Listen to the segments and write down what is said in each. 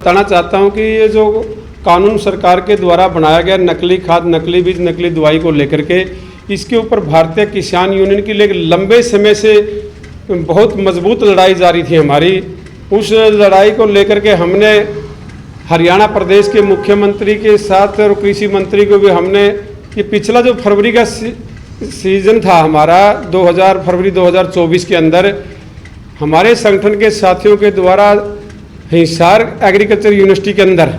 बताना चाहता हूं कि ये जो कानून सरकार के द्वारा बनाया गया नकली खाद, नकली बीज, नकली दवाई को लेकर के, इसके ऊपर भारतीय किसान यूनियन की एक लंबे समय से बहुत मजबूत लड़ाई जारी थी हमारी। उस लड़ाई को लेकर के हमने हरियाणा प्रदेश के मुख्यमंत्री के साथ और कृषि मंत्री को भी हमने, ये पिछला जो फरवरी का सीजन था हमारा 2000 फरवरी 2024 के अंदर हमारे संगठन के साथियों के द्वारा हिसार एग्रीकल्चर यूनिवर्सिटी के अंदर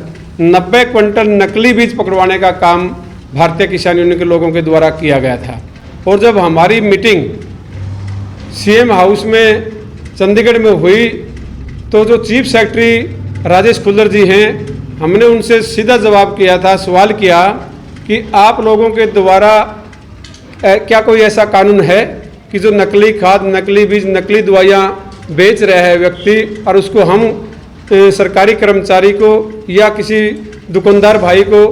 90 क्विंटल नकली बीज पकड़वाने का काम भारतीय किसान यूनियन के लोगों के द्वारा किया गया था। और जब हमारी मीटिंग सीएम हाउस में चंडीगढ़ में हुई तो जो चीफ सेक्रेटरी राजेश खुल्लर जी हैं, हमने उनसे सीधा जवाब किया था, सवाल किया कि आप लोगों के द्वारा क्या कोई ऐसा कानून है कि जो नकली खाद, नकली बीज, नकली दवाइयाँ बेच रहे हैं व्यक्ति और उसको हम सरकारी कर्मचारी को या किसी दुकानदार भाई को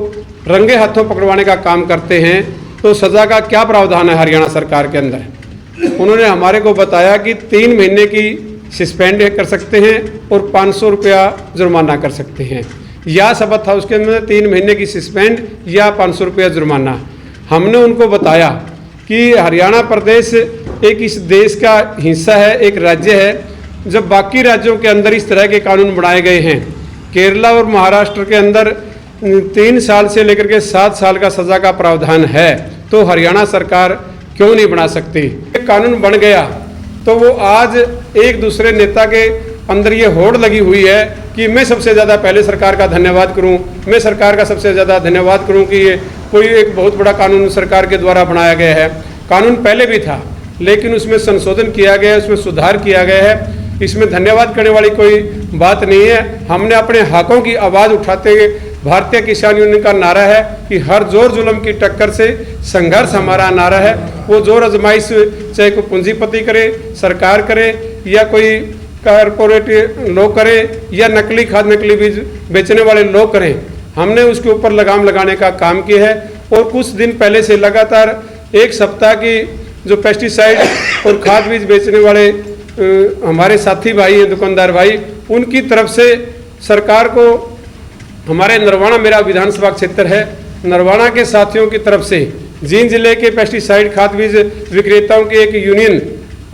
रंगे हाथों पकड़वाने का काम करते हैं, तो सज़ा का क्या प्रावधान है हरियाणा सरकार के अंदर। उन्होंने हमारे को बताया कि 3 महीने की सस्पेंड कर सकते हैं और 500 रुपया जुर्माना कर सकते हैं। या शब्द था उसके अंदर 3 महीने की सस्पेंड या 500 रुपया जुर्माना। हमने उनको बताया कि हरियाणा प्रदेश एक इस देश का हिस्सा है, एक राज्य है। जब बाकी राज्यों के अंदर इस तरह के कानून बनाए गए हैं, केरला और महाराष्ट्र के अंदर 3 साल से लेकर के 7 साल का सज़ा का प्रावधान है, तो हरियाणा सरकार क्यों नहीं बना सकती। कानून बन गया तो वो आज एक दूसरे नेता के अंदर ये होड़ लगी हुई है कि मैं सबसे ज़्यादा पहले सरकार का धन्यवाद करूं, मैं सरकार का सबसे ज़्यादा धन्यवाद करूं कि ये कोई एक बहुत बड़ा कानून सरकार के द्वारा बनाया गया है। कानून पहले भी था लेकिन उसमें संशोधन किया गया है, उसमें सुधार किया गया है। इसमें धन्यवाद करने वाली कोई बात नहीं है। हमने अपने हकों की आवाज़ उठाते हुए, भारतीय किसान यूनियन का नारा है कि हर जोर जुल्म की टक्कर से संघर्ष हमारा नारा है। वो जोर आजमाइश चाहे कोई पूंजीपति करे, सरकार करे या कोई कारपोरेट लोग करे या नकली खाद, नकली बीज बेचने वाले लोग करें, हमने उसके ऊपर लगाम लगाने का काम किया है। और कुछ दिन पहले से लगातार 1 सप्ताह की जो पेस्टिसाइड और खाद बीज बेचने वाले हमारे साथी भाई हैं, दुकानदार भाई, उनकी तरफ से सरकार को, हमारे नरवाना मेरा विधानसभा क्षेत्र है, नरवाना के साथियों की तरफ से जींद जिले के पेस्टिसाइड खाद बीज विक्रेताओं की एक यूनियन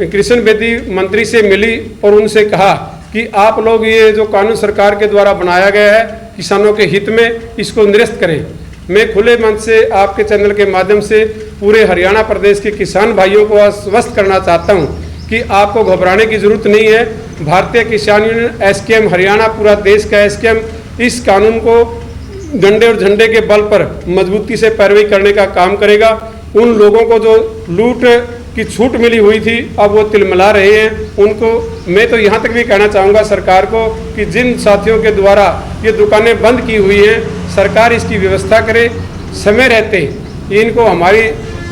कृष्ण बेदी मंत्री से मिली और उनसे कहा कि आप लोग ये जो कानून सरकार के द्वारा बनाया गया है किसानों के हित में, इसको निरस्त करें। मैं खुले मन से आपके चैनल के माध्यम से पूरे हरियाणा प्रदेश के किसान भाइयों को आश्वस्त करना चाहता हूँ कि आपको घबराने की जरूरत नहीं है। भारतीय किसान यूनियन एसकेएम हरियाणा, पूरा देश का एसकेएम इस कानून को डंडे और झंडे के बल पर मजबूती से पैरवी करने का काम करेगा। उन लोगों को जो लूट की छूट मिली हुई थी अब वो तिलमिला रहे हैं, उनको मैं तो यहाँ तक भी कहना चाहूँगा सरकार को कि जिन साथियों के द्वारा ये दुकानें बंद की हुई हैं, सरकार इसकी व्यवस्था करे। समय रहते इनको हमारी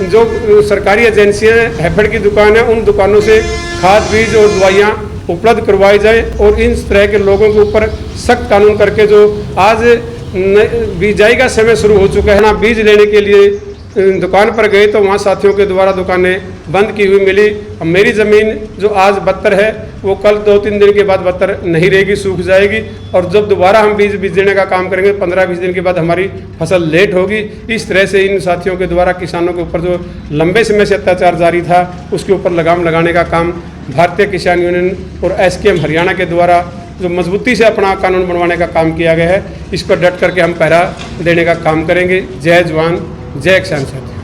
जो सरकारी एजेंसियां हैफेड की दुकान है, उन दुकानों से खाद बीज और दवाइयाँ उपलब्ध करवाई जाए और इन तरह के लोगों के ऊपर सख्त कानून करके, जो आज बिजाई का समय शुरू हो चुका है ना, बीज लेने के लिए दुकान पर गए तो वहाँ साथियों के द्वारा दुकानें बंद की हुई मिली। अब मेरी ज़मीन जो आज बदतर है वो कल 2-3 दिन के बाद बदतर नहीं रहेगी, सूख जाएगी। और जब दोबारा हम बीज देने का काम करेंगे 15-20 दिन के बाद हमारी फसल लेट होगी। इस तरह से इन साथियों के द्वारा किसानों के ऊपर जो लंबे समय से अत्याचार जारी था उसके ऊपर लगाम लगाने का काम भारतीय किसान यूनियन और एसकेएम हरियाणा के द्वारा जो मजबूती से अपना कानून बनवाने का काम किया गया है, इस पर डट करके हम पहरा देने का काम करेंगे। जय जवान, जय किसान साथी।